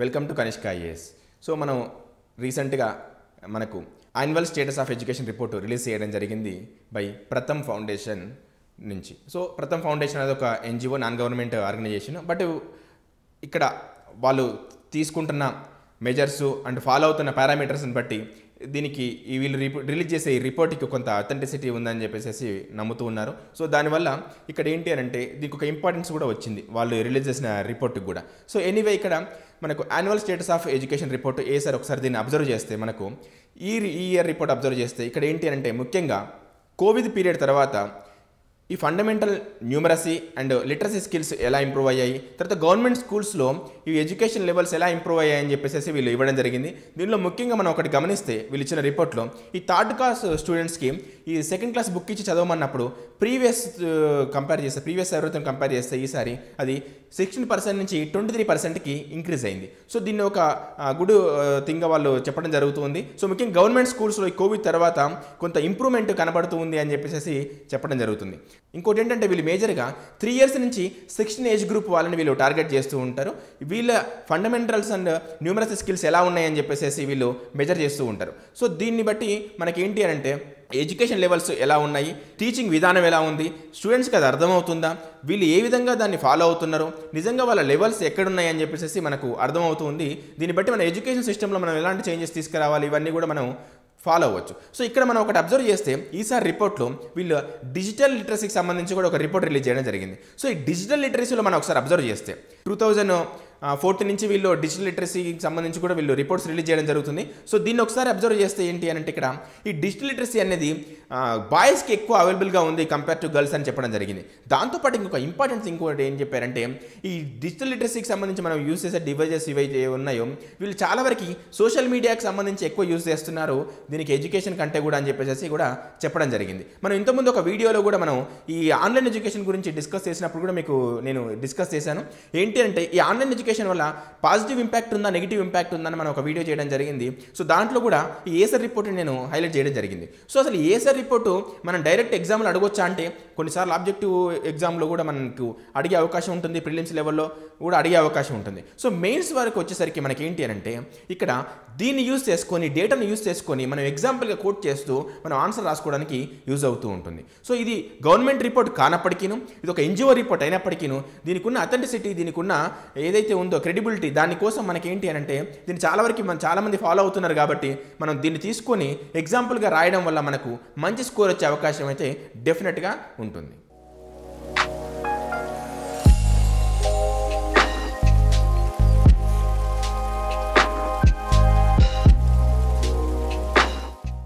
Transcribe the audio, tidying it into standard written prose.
Welcome to Kanishka IAS. So మనం రీసెంట్గా మనకు annual status of education report release చేయడం జరిగింది బై ప్రథమ్ ఫౌండేషన్ నుంచి. సో ప్రథమ్ ఫౌండేషన్ అనేది ఒక NGO, non government organisation. But ఇక్కడ వాళ్ళు తీసుకుంటున్న మెజర్స్ అండ్ ఫాలో అవుతున్న పారామీటర్స్ని బట్టి దీనికి వీళ్ళు రిలీజ్ చేసే ఈ రిపోర్ట్కి కొంత అథెంటిసిటీ ఉందని చెప్పేసి నమ్ముతూ ఉన్నారు. సో దానివల్ల ఇక్కడ ఏంటి అని అంటే దీనికి ఒక ఇంపార్టెన్స్ కూడా వచ్చింది వాళ్ళు రిలీజ్ చేసిన రిపోర్ట్కి కూడా. సో ఎనీవే ఇక్కడ మనకు annual status of education report sir ఒకసారి దీన్ని అబ్జర్వ్ చేస్తే మనకు ఈ ఇయర్ రిపోర్ట్ అబ్జర్వ్ చేస్తే ఇక్కడ ఏంటి అంటే ముఖ్యంగా కోవిడ్ పీరియడ్ తర్వాత ఈ fundamental numeracy and literacy skills ఎలా ఇంప్రూవ్ అయ్యాయి, తర్వాత గవర్నమెంట్ స్కూల్స్లో ఈ ఎడ్యుకేషన్ లెవెల్స్ ఎలా ఇంప్రూవ్ అయ్యాయని చెప్పేసి వీళ్ళు ఇవ్వడం జరిగింది. దీనిలో ముఖ్యంగా మనం ఒకటి గమనిస్తే వీళ్ళు ఇచ్చిన రిపోర్ట్లో ఈ థర్డ్ క్లాస్ స్టూడెంట్స్కి ఈ సెకండ్ క్లాస్ బుక్ ఇచ్చి చదవమన్నప్పుడు ప్రీవియస్ ఎవరితో కంపేర్ చేస్తే ఈసారి అది 16% నుంచి 23%కి ఇంక్రీజ్ అయింది. సో దీన్ని ఒక గుడ్ థింగ్గా వాళ్ళు చెప్పడం జరుగుతుంది. సో ముఖ్యంగా గవర్నమెంట్ స్కూల్స్లో ఈ కోవిడ్ తర్వాత కొంత ఇంప్రూవ్మెంట్ కనబడుతూ ఉంది అని చెప్పేసి చెప్పడం జరుగుతుంది. ఇంకోటి ఏంటంటే వీళ్ళు మేజర్గా 3 years నుంచి 16 ఏజ్ గ్రూప్ వాళ్ళని వీళ్ళు టార్గెట్ చేస్తూ ఉంటారు. వీళ్ళ ఫండమెంటల్స్ అండ్ న్యూమరసీ స్కిల్స్ ఎలా ఉన్నాయని చెప్పేసి వీళ్ళు మెజర్ చేస్తూ ఉంటారు. సో దీన్ని బట్టి మనకి ఏంటి అని అంటే ఎడ్యుకేషన్ లెవెల్స్ ఎలా ఉన్నాయి, టీచింగ్ విధానం ఎలా ఉంది, స్టూడెంట్స్కి అది అర్థమవుతుందా, వీళ్ళు ఏ విధంగా దాన్ని ఫాలో అవుతున్నారు, నిజంగా వాళ్ళ లెవెల్స్ ఎక్కడున్నాయి అని చెప్పేసి మనకు అర్థమవుతుంది. దీన్ని బట్టి మన ఎడ్యుకేషన్ సిస్టంలో మనం ఎలాంటి చేంజెస్ తీసుకురావాలి ఇవన్నీ కూడా మనం ఫాలో అవ్వచ్చు. సో ఇక్కడ మనం ఒకటి అబ్జర్వ్ చేస్తే ఈసారి రిపోర్ట్లో వీళ్ళు డిజిటల్ లిటరసీకి సంబంధించి కూడా ఒక రిపోర్ట్ రిలీజ్ చేయడం జరిగింది. సో ఈ డిజిటల్ లిటరసీలో మనం ఒకసారి అబ్జర్వ్ చేస్తే 2014 నుంచి వీళ్ళు డిజిటల్ లిటరసీకి సంబంధించి కూడా వీళ్ళు రిపోర్ట్స్ రిలీజ్ చేయడం జరుగుతుంది. సో దీన్ని ఒకసారి అబ్జర్వ్ చేస్తే ఏంటి అని అంటే ఇక్కడ ఈ డిజిటల్ లిటరసీ అనేది బాయ్స్కి ఎక్కువ అవైలబుల్గా ఉంది కంపేర్ టు గర్ల్స్ అని చెప్పడం జరిగింది. దాంతోపాటు ఇంకొక ఇంపార్టెంట్ థింగ్ కూడా ఏం చెప్పారంటే ఈ డిజిటల్ లిటరసీకి సంబంధించి మనం యూజ్ చేసే డివైజెస్ ఇవైతే ఉన్నాయో వీళ్ళు చాలా వరకు సోషల్ మీడియాకి సంబంధించి ఎక్కువ యూజ్ చేస్తున్నారు దీనికి ఎడ్యుకేషన్ కంటే కూడా అని చెప్పేసి కూడా చెప్పడం జరిగింది. మనం ఇంతకుముందు ఒక వీడియోలో కూడా మనం ఈ ఆన్లైన్ ఎడ్యుకేషన్ గురించి డిస్కస్ చేసినప్పుడు కూడా మీకు నేను డిస్కస్ చేశాను. ఏంటి అంటే ఈ ఆన్లైన్ ఎడ్యుకేషన్ వల్ల పాజిటివ్ ఇంపాక్ట్ ఉందా, నెగిటివ్ ఇంపాక్ట్ ఉందని మనం ఒక వీడియో చేయడం జరిగింది. సో దాంట్లో కూడా ఈ ఏసర్ రిపోర్ట్ నేను హైలైట్ చేయడం జరిగింది. సో అసలు ఏసర్ రిపోర్టు మనం డైరెక్ట్ ఎగ్జామ్లో అడగొచ్చా అంటే కొన్నిసార్లు ఆబ్జెక్టివ్ ఎగ్జామ్లో కూడా మనకు అడిగే అవకాశం ఉంటుంది, ప్రిలిమ్స్ లెవెల్లో కూడా అడిగే అవకాశం ఉంటుంది. సో మెయిన్స్ వరకు వచ్చేసరికి మనకి ఏంటి అని అంటే ఇక్కడ దీన్ని యూజ్ చేసుకొని డేటాను యూజ్ చేసుకొని మనం ఎగ్జాంపుల్గా కోట్ చేస్తూ మనం ఆన్సర్ రాసుకోవడానికి యూజ్ అవుతూ ఉంటుంది. సో ఇది గవర్నమెంట్ రిపోర్ట్ కానప్పటికీను, ఇది ఒక ఎన్జిఓ రిపోర్ట్ అయినప్పటికీను దీనికి ఉన్న అథెంటిసిటీ, దీనికి ఉన్న ఏదైతే ఉందో క్రెడిబిలిటీ, దానికోసం మనకి ఏంటి అని అంటే దీన్ని చాలా వరకు చాలామంది ఫాలో అవుతున్నారు కాబట్టి మనం దీన్ని తీసుకొని ఎగ్జాంపుల్గా రాయడం వల్ల మనకు మంచి స్కోర్ వచ్చే అవకాశం అయితే డెఫినెట్గా ఉంటుంది.